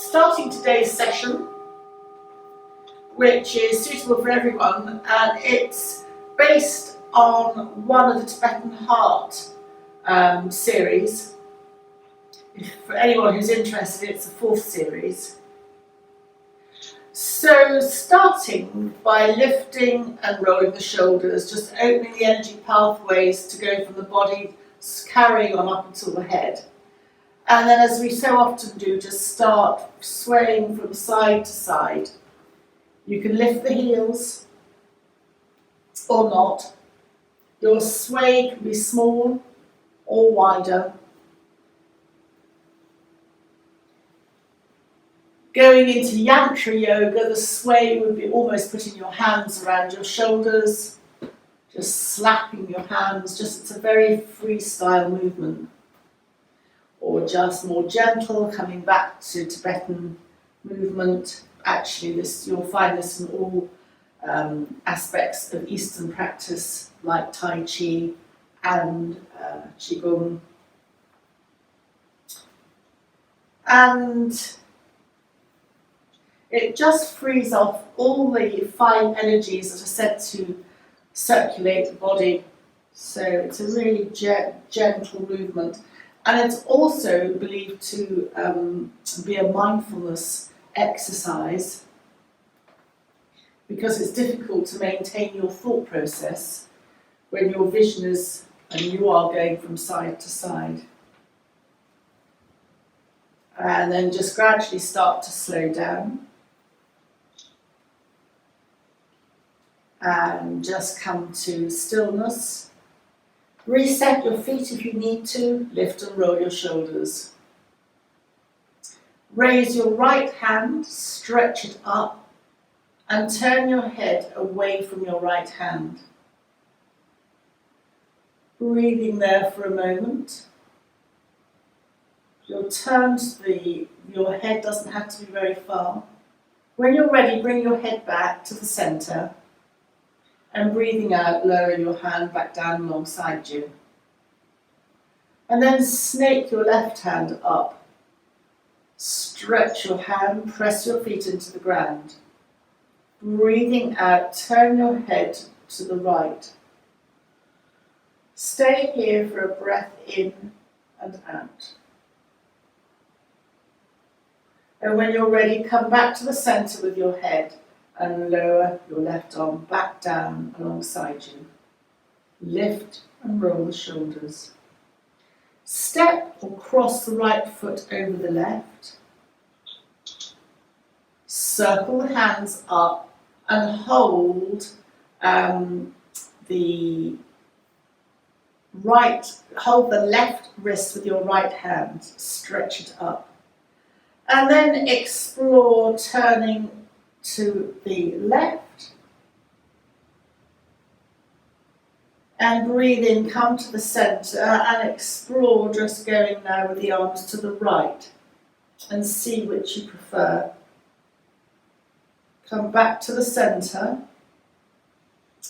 starting today's session, which is suitable for everyone, and it's based on one of the Tibetan Heart series. For anyone who's interested, it's the 4th series. So starting by lifting and rolling the shoulders, just opening the energy pathways to go from the body, carrying on up until the head. And then, as we so often do, just start swaying from side to side. You can lift the heels or not. Your sway can be small or wider. Going into Yantra Yoga, the sway would be almost putting your hands around your shoulders, just slapping your hands, it's a very freestyle movement. Or just more gentle, coming back to Tibetan movement. Actually, you'll find this in all aspects of Eastern practice, like Tai Chi and Qigong. And it just frees off all the fine energies that are said to circulate the body. So it's a really gentle movement. And it's also believed to be a mindfulness exercise, because it's difficult to maintain your thought process when your vision is and you are going from side to side. And then just gradually start to slow down. And just come to stillness. Reset your feet if you need to. Lift and roll your shoulders. Raise your right hand, stretch it up, and turn your head away from your right hand. Breathing there for a moment. You'll turn your head doesn't have to be very far. When you're ready, bring your head back to the center. And breathing out, lower your hand back down alongside you. And then snake your left hand up. Stretch your hand, press your feet into the ground. Breathing out, turn your head to the right. Stay here for a breath in and out. And when you're ready, come back to the center with your head. And lower your left arm back down alongside you. Lift and roll the shoulders. Step or cross the right foot over the left. Circle the hands up and hold the left wrist with your right hand. Stretch it up. And then explore turning to the left, and breathe in, come to the center, and explore just going now with the arms to the right, and see which you prefer. Come back to the center,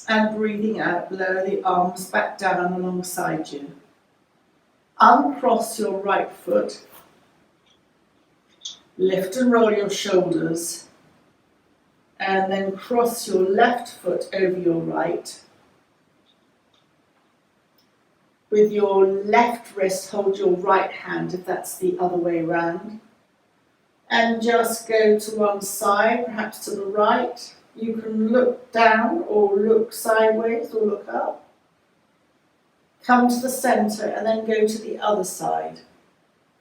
and breathing out, lower the arms back down alongside you. Uncross your right foot, lift and roll your shoulders, and then cross your left foot over your right. With your left wrist, hold your right hand if that's the other way around. And just go to one side, perhaps to the right. You can look down or look sideways or look up. Come to the center and then go to the other side.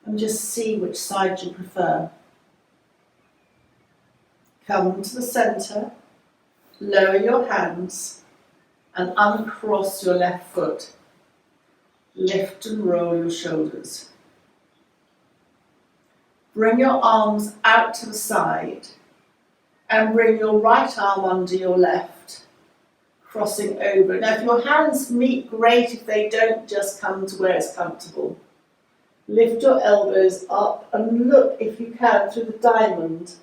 And just see which side you prefer. Come to the center, lower your hands, and uncross your left foot. Lift and roll your shoulders. Bring your arms out to the side, and bring your right arm under your left, crossing over. Now, if your hands meet, great. If they don't, just come to where it's comfortable. Lift your elbows up and look, if you can, through the diamond.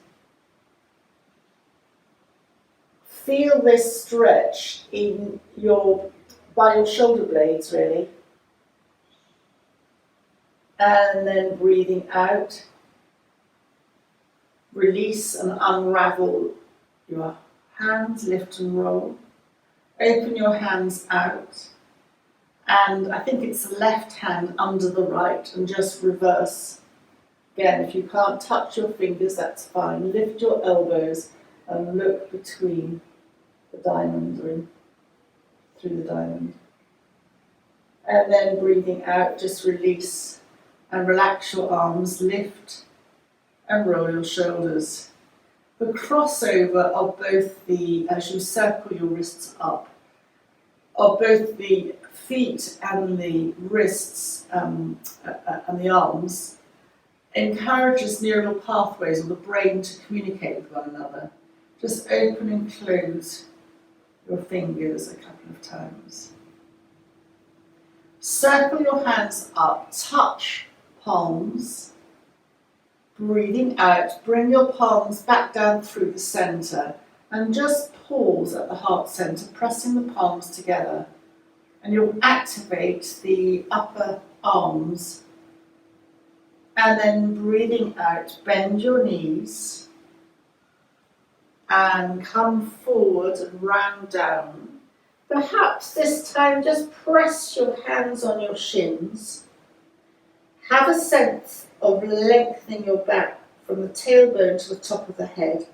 Feel this stretch by your shoulder blades, really. And then breathing out. Release and unravel your hands, lift and roll. Open your hands out, and I think it's the left hand under the right, and just reverse. Again, if you can't touch your fingers, that's fine. Lift your elbows and look between the diamond or through the diamond. And then breathing out, just release and relax your arms, lift and roll your shoulders. The crossover of both as you circle your wrists up, of both the feet and the wrists and the arms, encourages neural pathways of the brain to communicate with one another. Just open and close your fingers a couple of times. Circle your hands up, touch palms. Breathing out, bring your palms back down through the centre and just pause at the heart centre, pressing the palms together. And you'll activate the upper arms. And then breathing out, bend your knees and come forward and round down. Perhaps this time just press your hands on your shins. Have a sense of lengthening your back from the tailbone to the top of the head.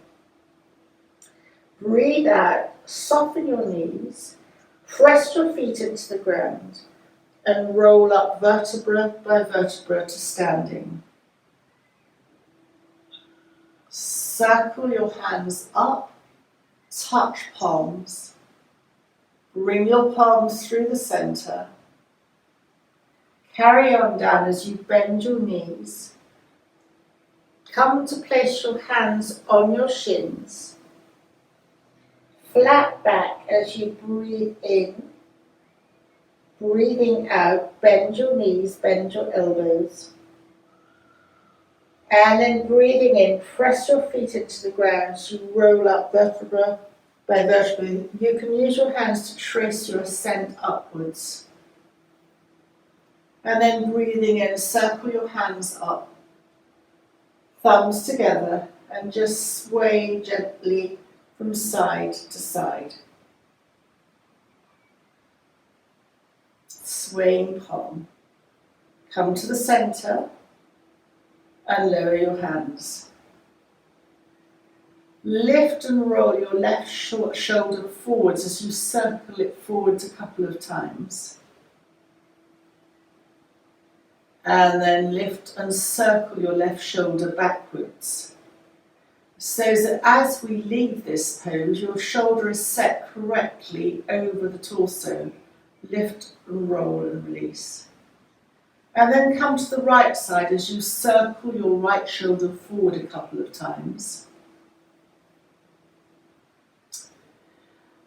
Breathe out, soften your knees, press your feet into the ground and roll up vertebra by vertebra to standing. Circle your hands up, touch palms, bring your palms through the centre. Carry on down as you bend your knees. Come to place your hands on your shins. Flat back as you breathe in. Breathing out, bend your knees, bend your elbows. And then breathing in, press your feet into the ground as you roll up vertebra by vertebra. You can use your hands to trace your ascent upwards. And then breathing in, circle your hands up, thumbs together, and just sway gently from side to side. Swaying palm. Come to the centre and lower your hands. Lift and roll your left shoulder forwards as you circle it forwards a couple of times. And then lift and circle your left shoulder backwards. So that as we leave this pose, your shoulder is set correctly over the torso. Lift and roll and release. And then come to the right side as you circle your right shoulder forward a couple of times.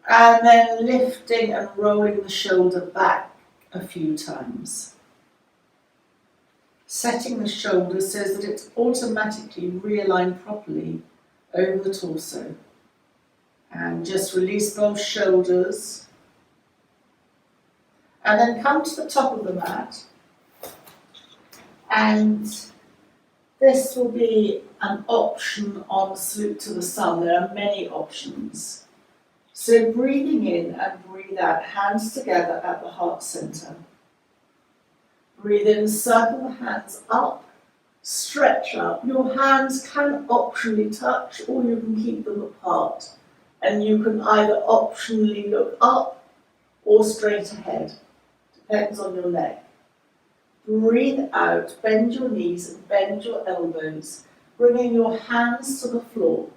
And then lifting and rolling the shoulder back a few times. Setting the shoulder so that it's automatically realigned properly over the torso. And just release both shoulders. And then come to the top of the mat. And this will be an option on Salute to the Sun. There are many options. So breathing in and breathe out, hands together at the heart centre. Breathe in, circle the hands up, stretch up. Your hands can optionally touch or you can keep them apart. And you can either optionally look up or straight ahead. Depends on your neck. Breathe out, bend your knees and bend your elbows, bringing your hands to the floor.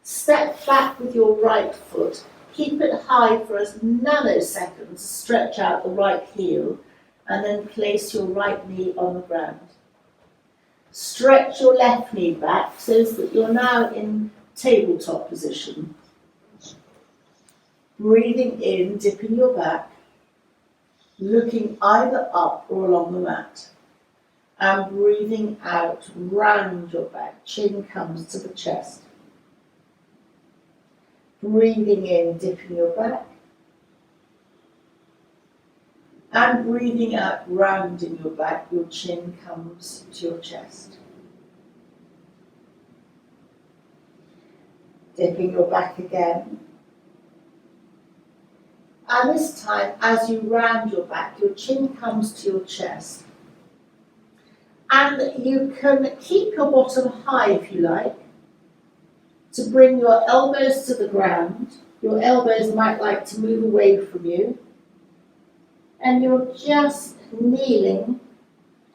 Step back with your right foot. Keep it high for a nanosecond. Stretch out the right heel and then place your right knee on the ground. Stretch your left knee back so that you're now in tabletop position. Breathing in, dipping your back, looking either up or along the mat. And breathing out, round your back, chin comes to the chest. Breathing in, dipping your back. And breathing out, rounding your back, your chin comes to your chest. Dipping your back again. And this time, as you round your back, your chin comes to your chest. And you can keep your bottom high if you like, to bring your elbows to the ground. Your elbows might like to move away from you. And you're just kneeling,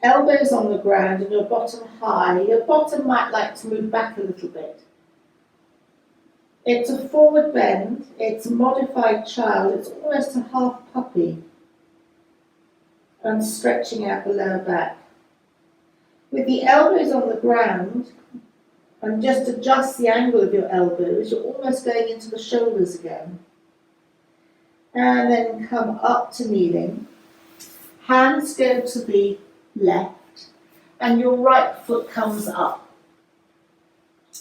elbows on the ground and your bottom high. Your bottom might like to move back a little bit. It's a forward bend, it's a modified child, it's almost a half puppy. And stretching out the lower back. With the elbows on the ground, and just adjust the angle of your elbows, you're almost going into the shoulders again. And then come up to kneeling. Hands go to the left, and your right foot comes up.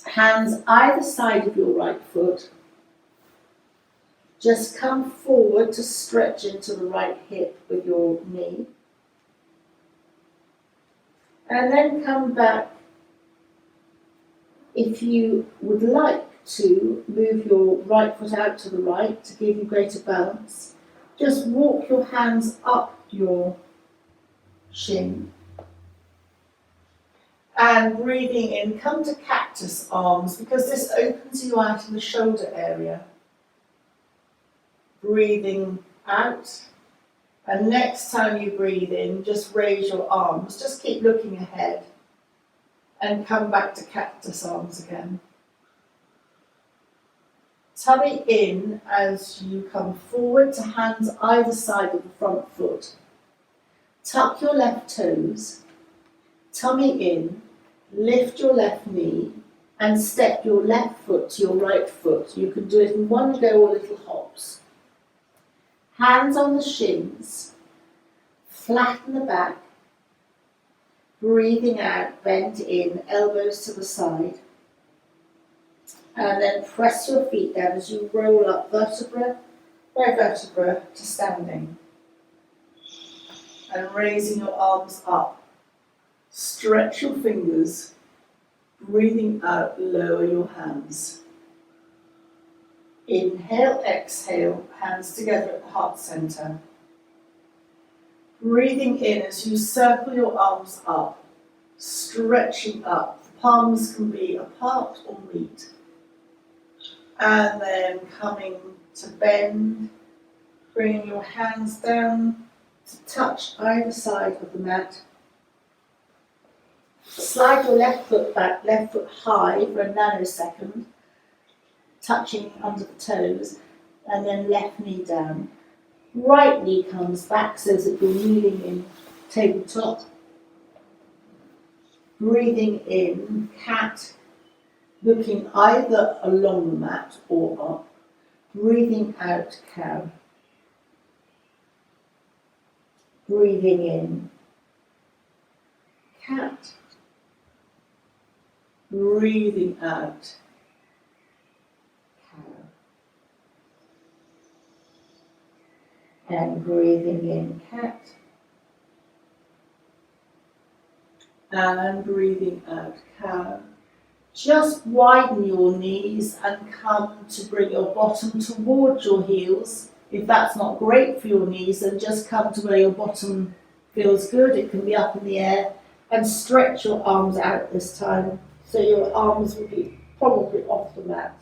Hands either side of your right foot. Just come forward to stretch into the right hip with your knee. And then come back. If you would like to move your right foot out to the right to give you greater balance, just walk your hands up your shin. And breathing in, come to cactus arms, because this opens you out in the shoulder area. Breathing out. And next time you breathe in, just raise your arms. Just keep looking ahead. And come back to cactus arms again. Tummy in as you come forward to hands either side of the front foot. Tuck your left toes. Tummy in. Lift your left knee. And step your left foot to your right foot. You can do it in one go or little hops. Hands on the shins. Flatten the back. Breathing out, bend in, elbows to the side. And then press your feet down as you roll up vertebra by vertebra to standing. And raising your arms up. Stretch your fingers. Breathing out, lower your hands. Inhale, exhale, hands together at the heart center. Breathing in as you circle your arms up, stretching up. The palms can be apart or meet. And then coming to bend, bringing your hands down to touch either side of the mat. Slide your left foot back, left foot high for a nanosecond, touching under the toes, and then left knee down. Right knee comes back so that you're kneeling in tabletop. Breathing in, cat, looking either along the mat or up. Breathing out, cow. Breathing in, cat. Breathing out, cow. And breathing in, cat. And breathing out, cow. Just widen your knees and come to bring your bottom towards your heels. If that's not great for your knees, then just come to where your bottom feels good. It can be up in the air. And stretch your arms out this time, so your arms will be probably off the mat.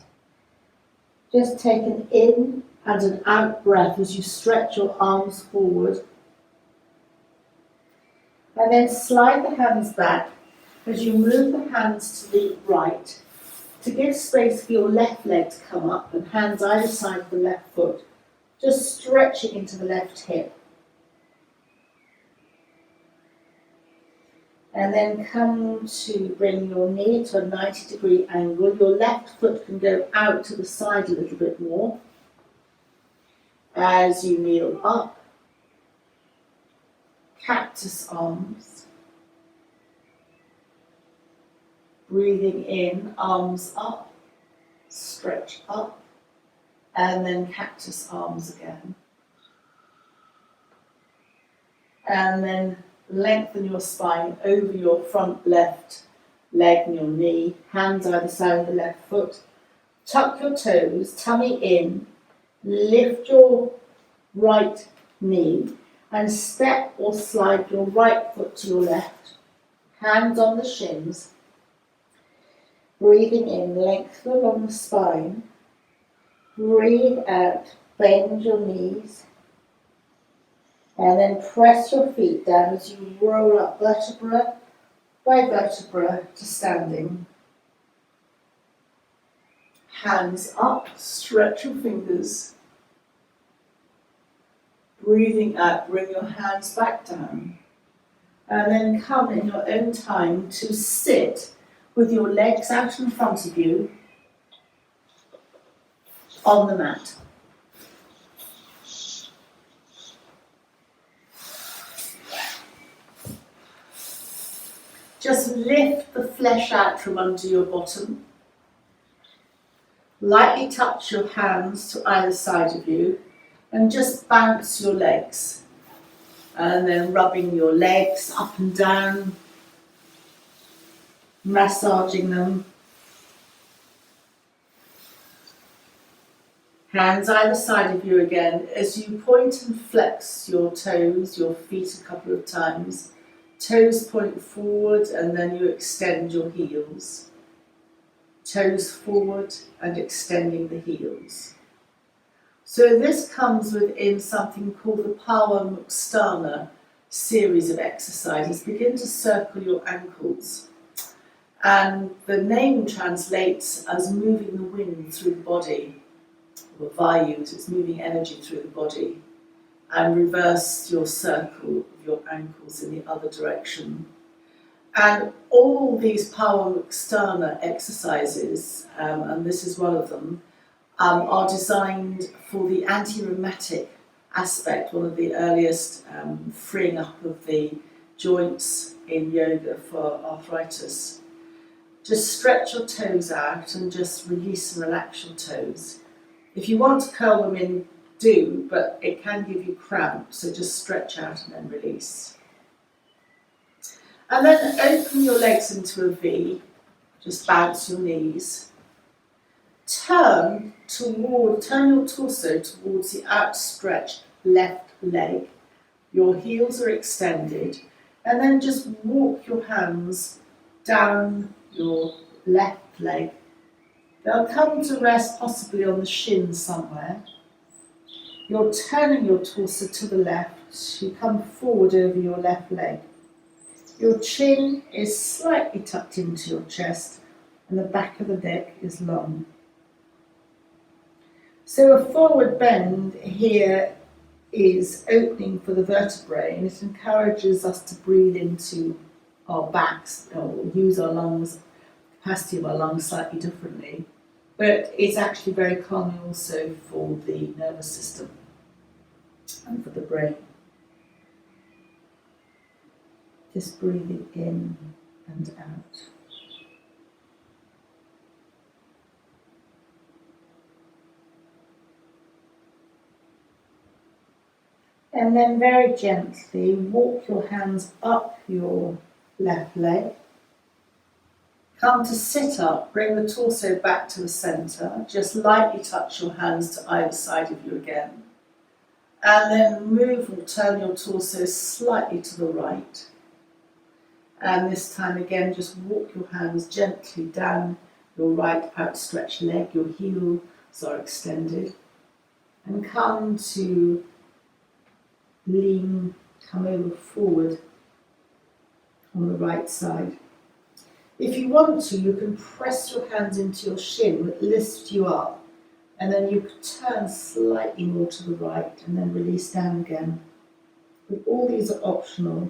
Just take an in and an out breath as you stretch your arms forward. And then slide the hands back as you move the hands to the right to give space for your left leg to come up and hands either side of the left foot, just stretching into the left hip. And then come to bring your knee to a 90-degree angle. Your left foot can go out to the side a little bit more as you kneel up. Cactus arms. Breathing in, arms up, stretch up, and then cactus arms again. And then lengthen your spine over your front left leg and your knee, hands either side of the left foot. Tuck your toes, tummy in, lift your right knee and step or slide your right foot to your left. Hands on the shins. Breathing in, lengthen along the spine. Breathe out, bend your knees. And then press your feet down as you roll up vertebra by vertebra to standing. Hands up, stretch your fingers. Breathing out, bring your hands back down. And then come in your own time to sit with your legs out in front of you on the mat. Just lift the flesh out from under your bottom. Lightly touch your hands to either side of you and just bounce your legs. And then rubbing your legs up and down, massaging them. Hands either side of you again as you point and flex your toes, your feet a couple of times. Toes point forward and then you extend your heels. Toes forward and extending the heels. So this comes within something called the Pawa Muksthana series of exercises. Begin to circle your ankles. And the name translates as moving the wind through the body, or Vayus, it's moving energy through the body. And reverse your circle of your ankles in the other direction. And all these Pawa Muksthana exercises, and this is one of them, are designed for the anti-rheumatic aspect, one of the earliest freeing up of the joints in yoga for arthritis. Just stretch your toes out and just release and relax your toes. If you want to curl them in, do, but it can give you cramp, so just stretch out and then release. And then open your legs into a V, just bounce your knees. Turn your torso towards the outstretched left leg. Your heels are extended, and then just walk your hands down your left leg. They'll come to rest possibly on the shin somewhere. You're turning your torso to the left. You come forward over your left leg. Your chin is slightly tucked into your chest and the back of the neck is long. So a forward bend here is opening for the vertebrae, and it encourages us to breathe into our backs or use our lungs, capacity of our lungs slightly differently. But it's actually very calming also for the nervous system and for the brain. Just breathing in and out. And then very gently walk your hands up your left leg. Come to sit up, bring the torso back to the centre. Just lightly touch your hands to either side of you again. And then move or turn your torso slightly to the right. And this time again, just walk your hands gently down your right outstretched leg. Your heels are extended. And come to lean, come over forward on the right side. If you want to, you can press your hands into your shin, which lifts you up. And then you can turn slightly more to the right and then release down again. But all these are optional.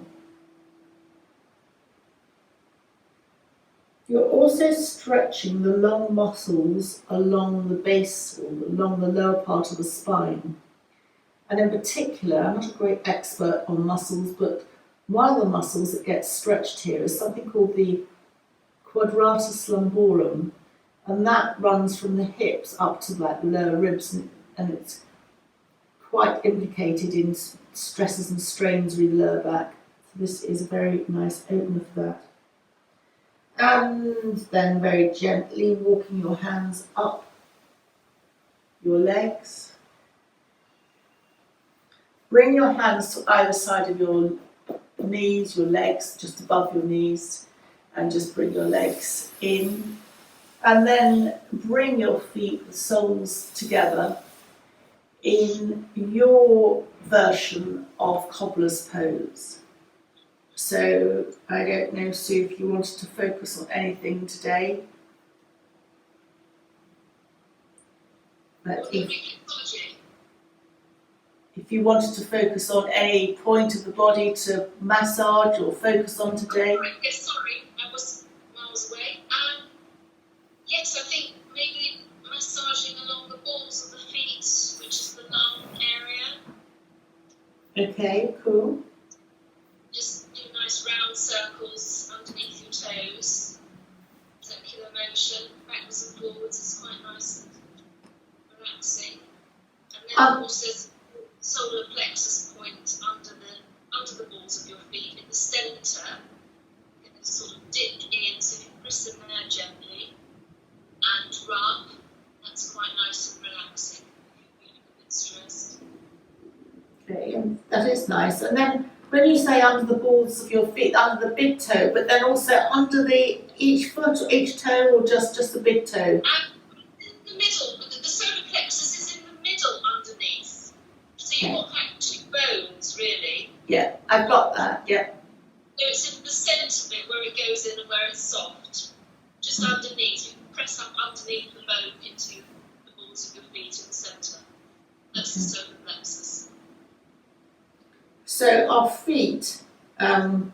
You're also stretching the long muscles along the base or along the lower part of the spine. And in particular, I'm not a great expert on muscles, but one of the muscles that gets stretched here is something called the quadratus lumborum, and that runs from the hips up to like the lower ribs, and it's quite implicated in stresses and strains with the lower back. So this is a very nice opener for that. And then very gently walking your hands up your legs. Bring your hands to either side of your knees, your legs, just above your knees, and just bring your legs in. And then bring your feet, the soles together in your version of cobbler's pose. So I don't know, Sue, if you wanted to focus on anything today. But if you wanted to focus on any point of the body to massage or focus on today. Yes, sorry, I was miles away. Yes, I think maybe massaging along the balls of the feet, which is the lung area. Okay, cool. Just do nice round circles underneath your toes. Circular motion, backwards and forwards, is quite nice and relaxing. And then also solar plexus point under the balls of your feet in the centre. You can sort of dip in, so if you press in there gently and rub, that's quite nice and relaxing if you're feeling a bit stressed. Okay, that is nice. And then when you say under the balls of your feet, under the big toe, but then also under each foot or each toe, or just the big toe? In the middle, the solar plexus is in the middle underneath. So you've got like two bones, really. Yeah, I've got that, yeah. So it's in the centre bit where it goes in and where it's soft. Just underneath, you can press up underneath the bone into the balls of your feet in the centre. That's the solar plexus. So our feet don't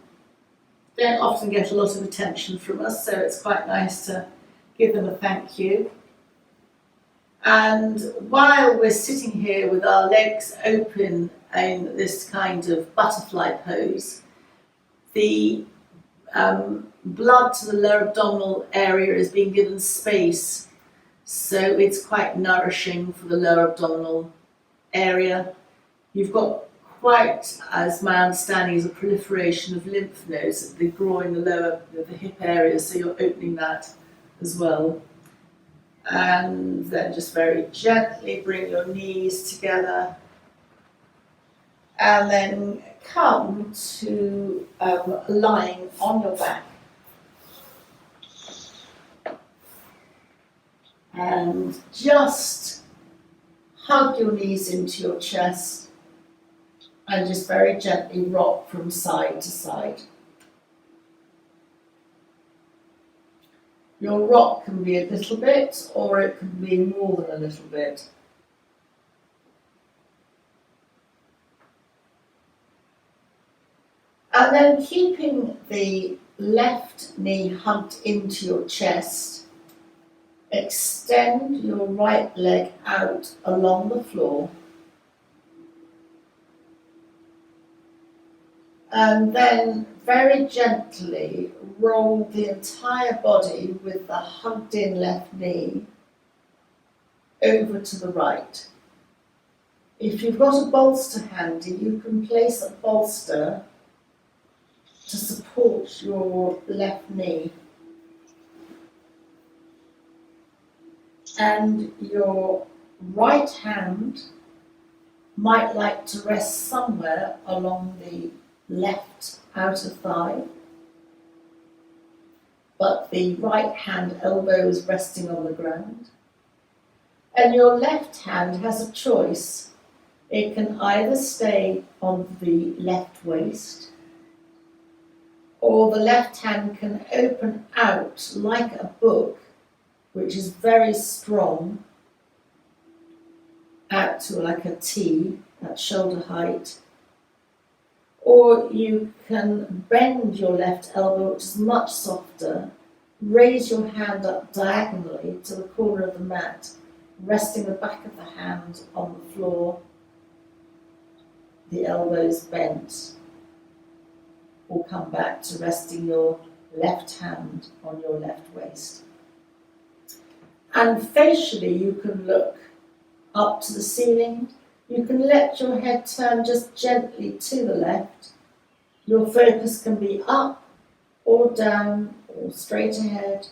often get a lot of attention from us, so it's quite nice to give them a thank you. And while we're sitting here with our legs open in this kind of butterfly pose, the blood to the lower abdominal area is being given space, so it's quite nourishing for the lower abdominal area. You've got quite, as my understanding is, a proliferation of lymph nodes at the groin, the lower, the hip area, so you're opening that as well. And then just very gently bring your knees together. And then come to lying on your back. And just hug your knees into your chest and just very gently rock from side to side. Your rock can be a little bit, or it can be more than a little bit. And then keeping the left knee hugged into your chest, extend your right leg out along the floor. And then very gently roll the entire body with the hugged in left knee over to the right. If you've got a bolster handy, you can place a bolster to support your left knee. And your right hand might like to rest somewhere along the left outer thigh, but the right hand elbow is resting on the ground. And your left hand has a choice. It can either stay on the left waist, or the left hand can open out like a book, which is very strong, out to like a T at shoulder height. Or you can bend your left elbow, which is much softer, raise your hand up diagonally to the corner of the mat, resting the back of the hand on the floor, the elbows bent, or come back to resting your left hand on your left waist. And facially, you can look up to the ceiling. You can let your head turn just gently to the left. Your focus can be up or down or straight ahead,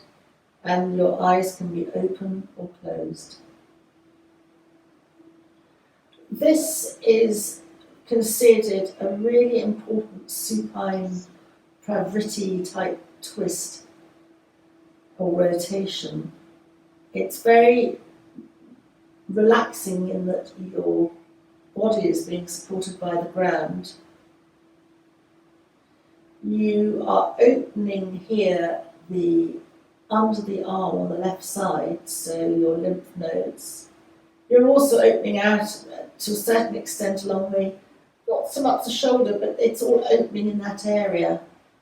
and your eyes can be open or closed. This is considered a really important supine pravritti type twist or rotation. It's very relaxing in that your body is being supported by the ground. You are opening here under the arm on the left side, so your lymph nodes. You're also opening out to a certain extent along not so much the shoulder, but it's all opening in that area.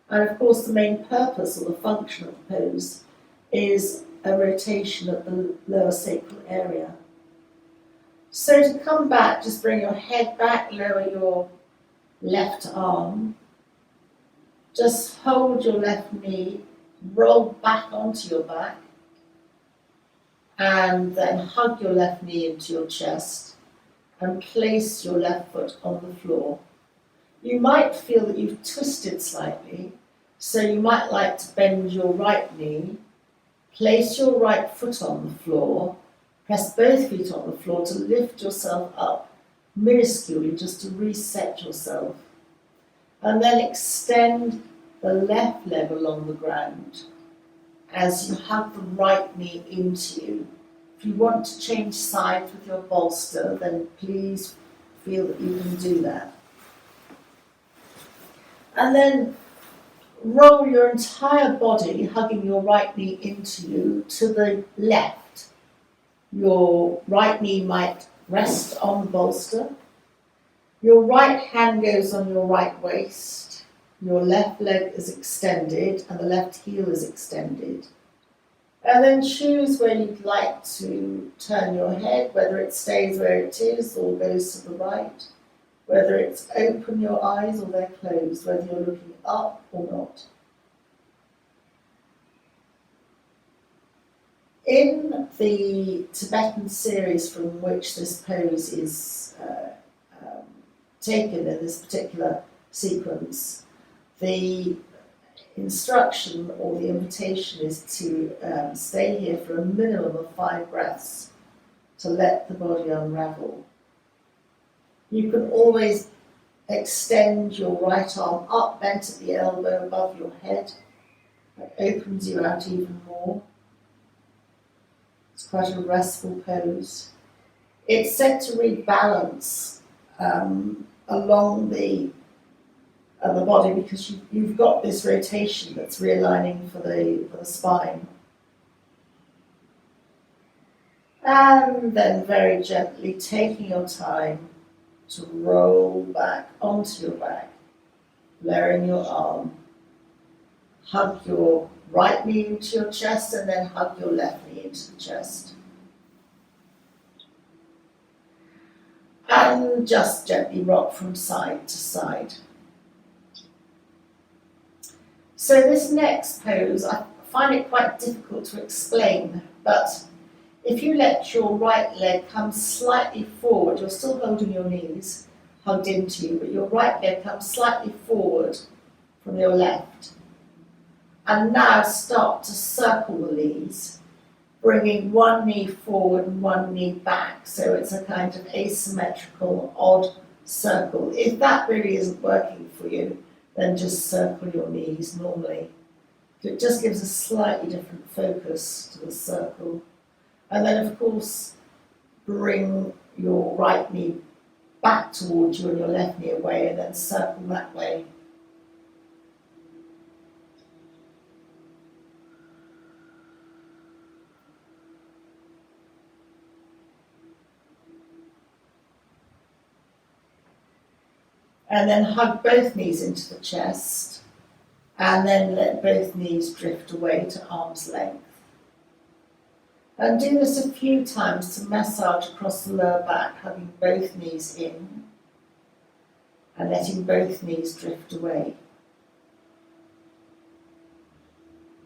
And of course the main purpose or the function of the pose is a rotation of the lower sacral area. So to come back, just bring your head back, lower your left arm, just hold your left knee, roll back onto your back, and then hug your left knee into your chest and place your left foot on the floor. You might feel that you've twisted slightly, so you might like to bend your right knee, place your right foot on the floor, press both feet on the floor to lift yourself up minusculely, just to reset yourself. And then extend the left leg along the ground as you hug the right knee into you. If you want to change sides with your bolster, then please feel that you can do that. And then roll your entire body, hugging your right knee into you, to the left. Your right knee might rest on the bolster. Your right hand goes on your right waist. Your left leg is extended and the left heel is extended. And then choose where you'd like to turn your head, whether it stays where it is or goes to the right, whether it's open your eyes or they're closed, whether you're looking up or not. In the Tibetan series from which this pose is taken in this particular sequence, the instruction or the invitation is to stay here for a minimum of 5 breaths to let the body unravel. You can always extend your right arm up, bent at the elbow above your head. That opens you out even more. It's quite a restful pose. It's set to rebalance along the body, because you've got this rotation that's realigning for the spine. And then very gently taking your time to roll back onto your back, lowering your arm, hug your right knee into your chest and then hug your left knee into the chest. And just gently rock from side to side. So this next pose, I find it quite difficult to explain, but if you let your right leg come slightly forward, you're still holding your knees hugged into you, but your right leg comes slightly forward from your left. And now start to circle the knees, bringing one knee forward and one knee back, so it's a kind of asymmetrical, odd circle. If that really isn't working for you, then just circle your knees normally. It just gives a slightly different focus to the circle. And then, of course, bring your right knee back towards you and your left knee away, and then circle that way. And then hug both knees into the chest, and then let both knees drift away to arm's length. And do this a few times to massage across the lower back, hugging both knees in and letting both knees drift away.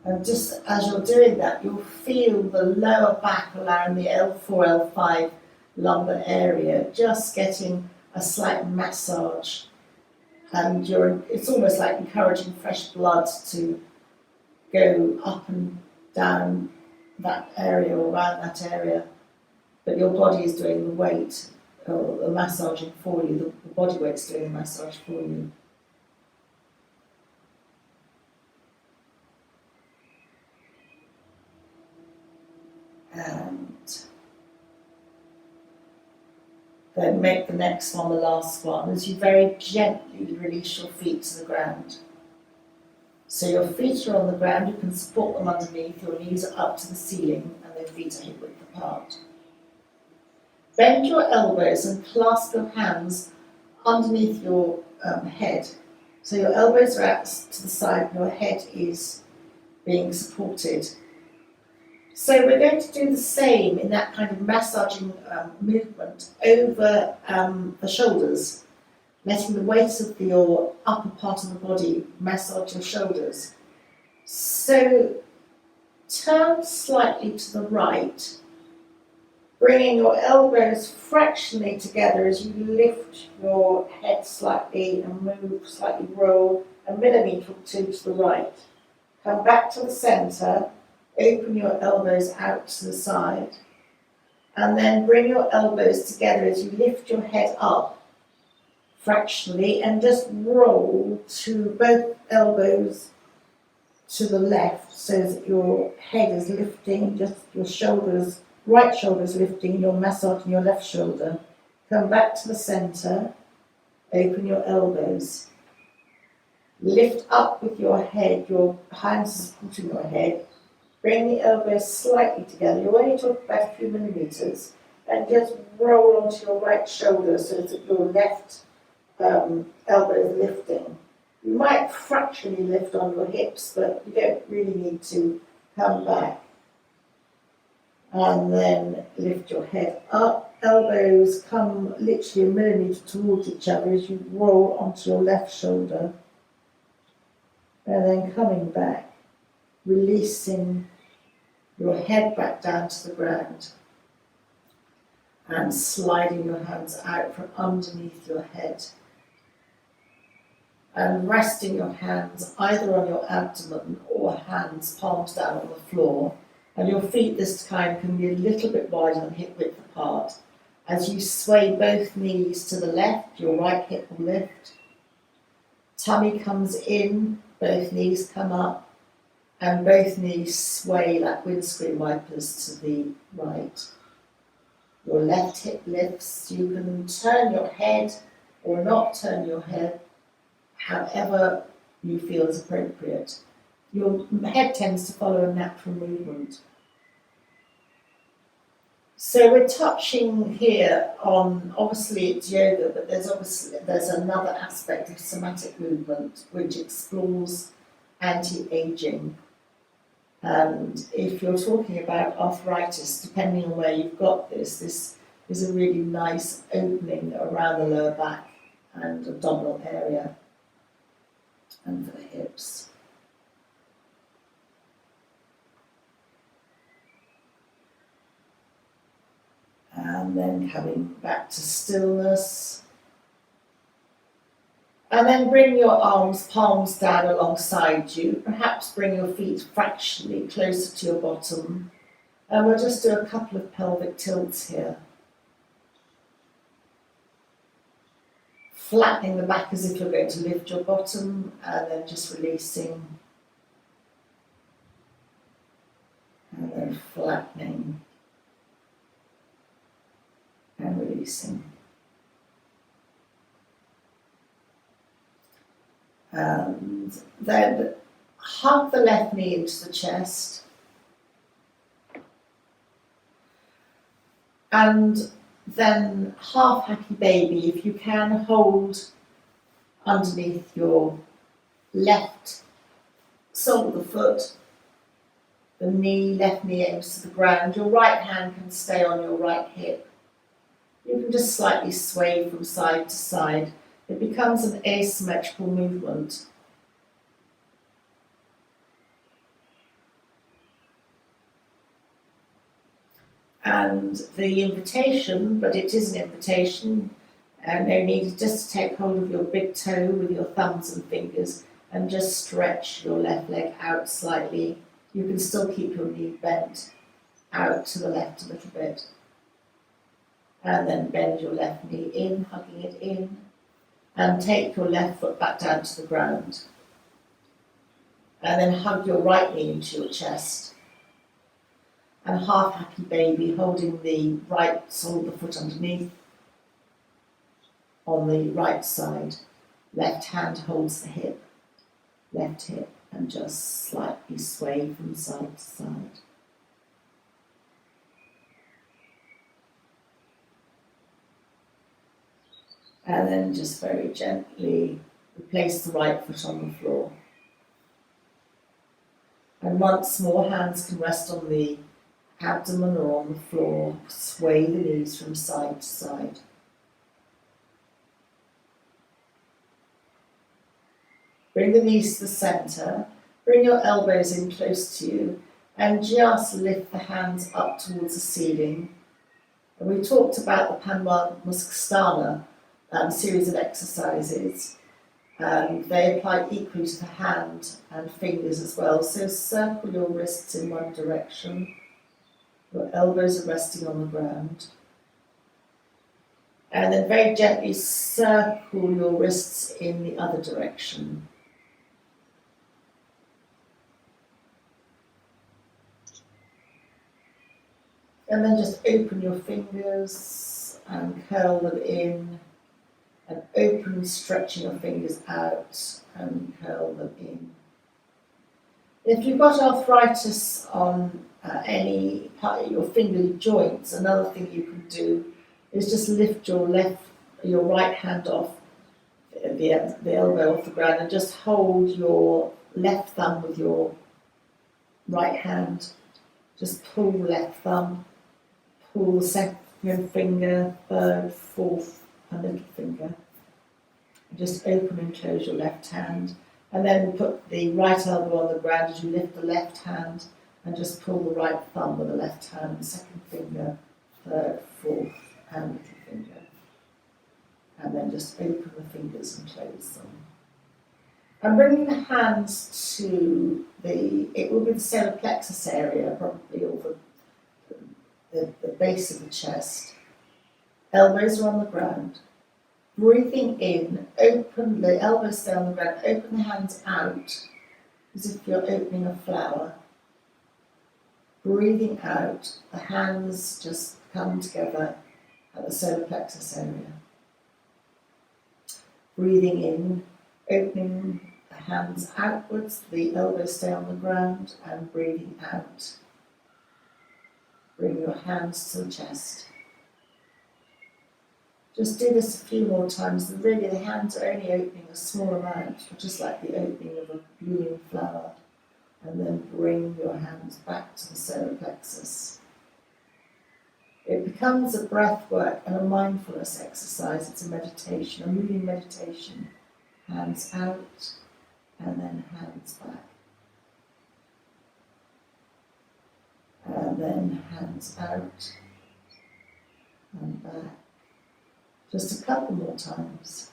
And just as you're doing that, you'll feel the lower back around the L4, L5 lumbar area just getting a slight massage. And it's almost like encouraging fresh blood to go up and down that area or around that area, but your body is doing the weight or the massaging for you, the body weight's doing the massage for you. And then make the next one the last one as you very gently release your feet to the ground. So your feet are on the ground, you can support them underneath, your knees are up to the ceiling and their feet are hip width apart. Bend your elbows and clasp your hands underneath your head. So your elbows are out to the side and your head is being supported. So we're going to do the same in that kind of massaging movement over the shoulders, letting the weight of your upper part of the body massage your shoulders. So turn slightly to the right, bringing your elbows fractionally together as you lift your head slightly and move, slightly roll a millimetre or two to the right. Come back to the centre, open your elbows out to the side, and then bring your elbows together as you lift your head up fractionally and just roll to both elbows to the left so that your head is lifting, just your shoulders, right shoulder's lifting, you're massaging your left shoulder. Come back to the centre, open your elbows. Lift up with your head, your hands supporting your head. Bring the elbows slightly together. You're only talking about a few millimetres. And just roll onto your right shoulder so that your left elbow is lifting. You might fractionally lift on your hips, but you don't really need to. Come back. And then lift your head up. Elbows come literally a millimetre towards each other as you roll onto your left shoulder. And then coming back. Releasing your head back down to the ground and sliding your hands out from underneath your head and resting your hands either on your abdomen or hands palms down on the floor, and your feet this time can be a little bit wider than hip width apart. As you sway both knees to the left, your right hip will lift, tummy comes in, both knees come up, and both knees sway like windscreen wipers to the right. Your left hip lifts. You can turn your head or not turn your head, however you feel is appropriate. Your head tends to follow a natural movement. So we're touching here on, obviously it's yoga, but there's another aspect of somatic movement which explores anti-aging. And if you're talking about arthritis, depending on where you've got this is a really nice opening around the lower back and abdominal area and for the hips. And then coming back to stillness. And then bring your arms, palms down alongside you. Perhaps bring your feet fractionally closer to your bottom. And we'll just do a couple of pelvic tilts here. Flattening the back as if you're going to lift your bottom, and then just releasing. And then flattening. And releasing. And then hug the left knee into the chest. And then half happy baby, if you can, hold underneath your left sole of the foot, the left knee aims to the ground. Your right hand can stay on your right hip. You can just slightly sway from side to side. It becomes an asymmetrical movement. And the invitation, but it is an invitation, no need just to take hold of your big toe with your thumbs and fingers and just stretch your left leg out slightly. You can still keep your knee bent out to the left a little bit. And then bend your left knee in, hugging it in, and take your left foot back down to the ground. And then hug your right knee into your chest. And half happy baby, holding the right sole of the foot underneath on the right side. Left hand holds the hip, left hip, and just slightly sway from side to side. And then just very gently replace the right foot on the floor. And once more, hands can rest on the abdomen or on the floor. Sway the knees from side to side. Bring the knees to the centre. Bring your elbows in close to you and just lift the hands up towards the ceiling. And we talked about the Padmasana series of exercises. They apply equally to the hand and fingers as well. So circle your wrists in one direction. Your elbows are resting on the ground. And then very gently circle your wrists in the other direction. And then just open your fingers and curl them in. And open, stretching your fingers out and curl them in. If you've got arthritis on any part of your finger joints, another thing you can do is just lift your right hand off the elbow off the ground and just hold your left thumb with your right hand. Just pull the left thumb, pull the second finger, third, fourth, and little finger. Just open and close your left hand, and then put the right elbow on the ground as you lift the left hand, and just pull the right thumb with the left hand, second finger, third, fourth, and little finger. And then just open the fingers and close them. And bringing the hands to it will be the solar plexus area, probably, or the base of the chest. Elbows are on the ground. Breathing in, open the elbows stay on the ground, open the hands out as if you're opening a flower. Breathing out, the hands just come together at the solar plexus area. Breathing in, opening the hands outwards, the elbows stay on the ground, and breathing out. Bring your hands to the chest. Just do this a few more times. Really, the hands are only opening a small amount, just like the opening of a blooming flower. And then bring your hands back to the solar plexus. It becomes a breath work and a mindfulness exercise. It's a meditation, a moving meditation. Hands out and then hands back. And then hands out and back. Just a couple more times.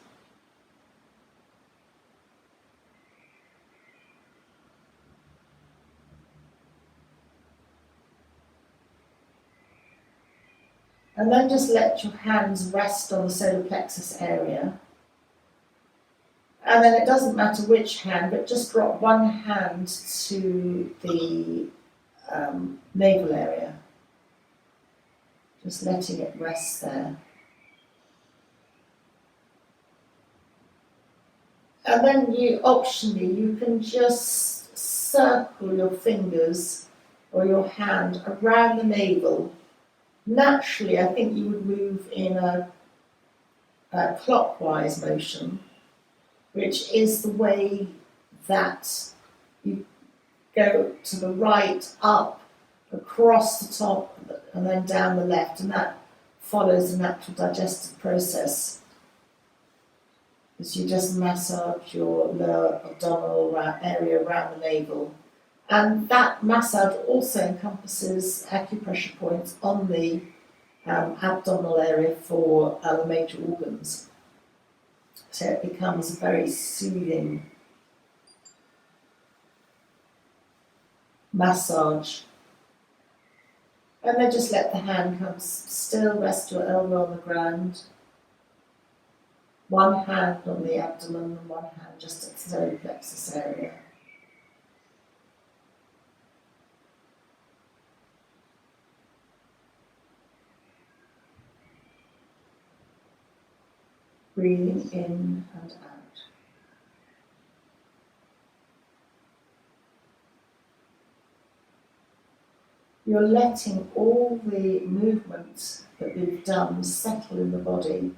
And then just let your hands rest on the solar plexus area. And then it doesn't matter which hand, but just drop one hand to the navel area. Just letting it rest there. And then optionally, you can just circle your fingers or your hand around the navel. Naturally, I think you would move in a clockwise motion, which is the way that you go to the right, up, across the top, and then down the left, and that follows the natural digestive process. As you just massage your lower abdominal area around the navel. And that massage also encompasses acupressure points on the abdominal area for the major organs. So it becomes a very soothing massage. And then just let the hand come still, rest your elbow on the ground. One hand on the abdomen and one hand just at the solar plexus area. Breathing in and out. You're letting all the movements that we've done settle in the body.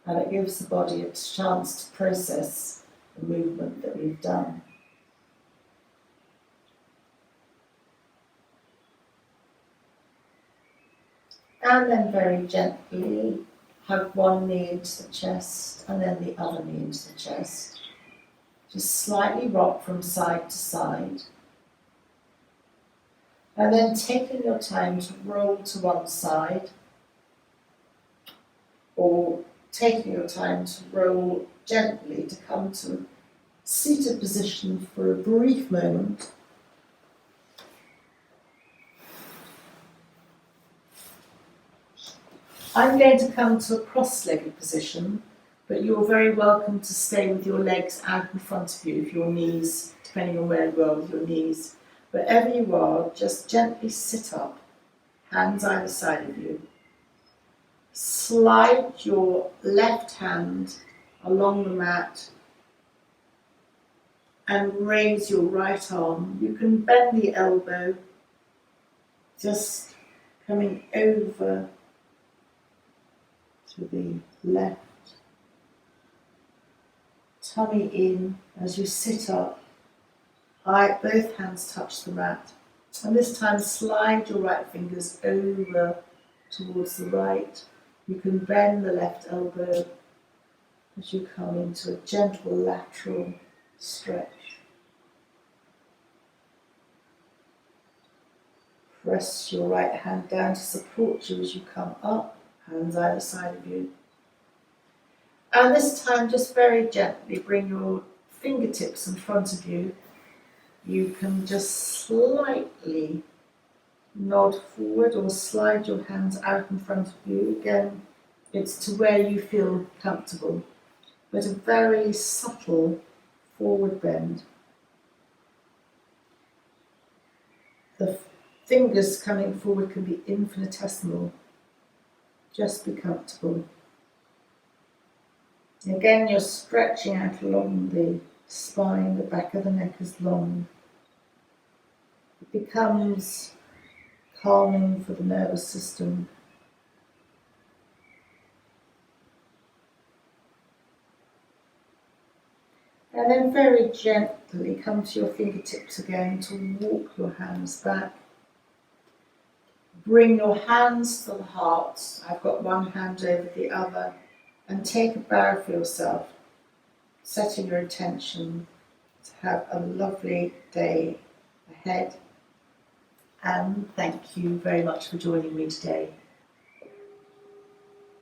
And it gives the body a chance to process the movement that we've done. And then very gently hug one knee into the chest and then the other knee into the chest. Just slightly rock from side to side. And then taking your time to roll to one side, or taking your time to roll gently to come to a seated position for a brief moment. I'm going to come to a cross-legged position, but you're very welcome to stay with your legs out in front of you, if your knees, depending on where you are with your knees. Wherever you are, just gently sit up, hands either side of you. Slide your left hand along the mat and raise your right arm. You can bend the elbow, just coming over to the left. Tummy in as you sit up. Both hands touch the mat. And this time slide your right fingers over towards the right. You can bend the left elbow as you come into a gentle lateral stretch. Press your right hand down to support you as you come up, hands either side of you. And this time just very gently bring your fingertips in front of you. You can just slightly nod forward or slide your hands out in front of you. Again, it's to where you feel comfortable, but a very subtle forward bend. The fingers coming forward can be infinitesimal. Just be comfortable. Again, you're stretching out along the spine, the back of the neck is long. It becomes calming for the nervous system. And then very gently come to your fingertips again to walk your hands back. Bring your hands to the heart. I've got one hand over the other. And take a bow for yourself, setting your intention to have a lovely day ahead. And thank you very much for joining me today.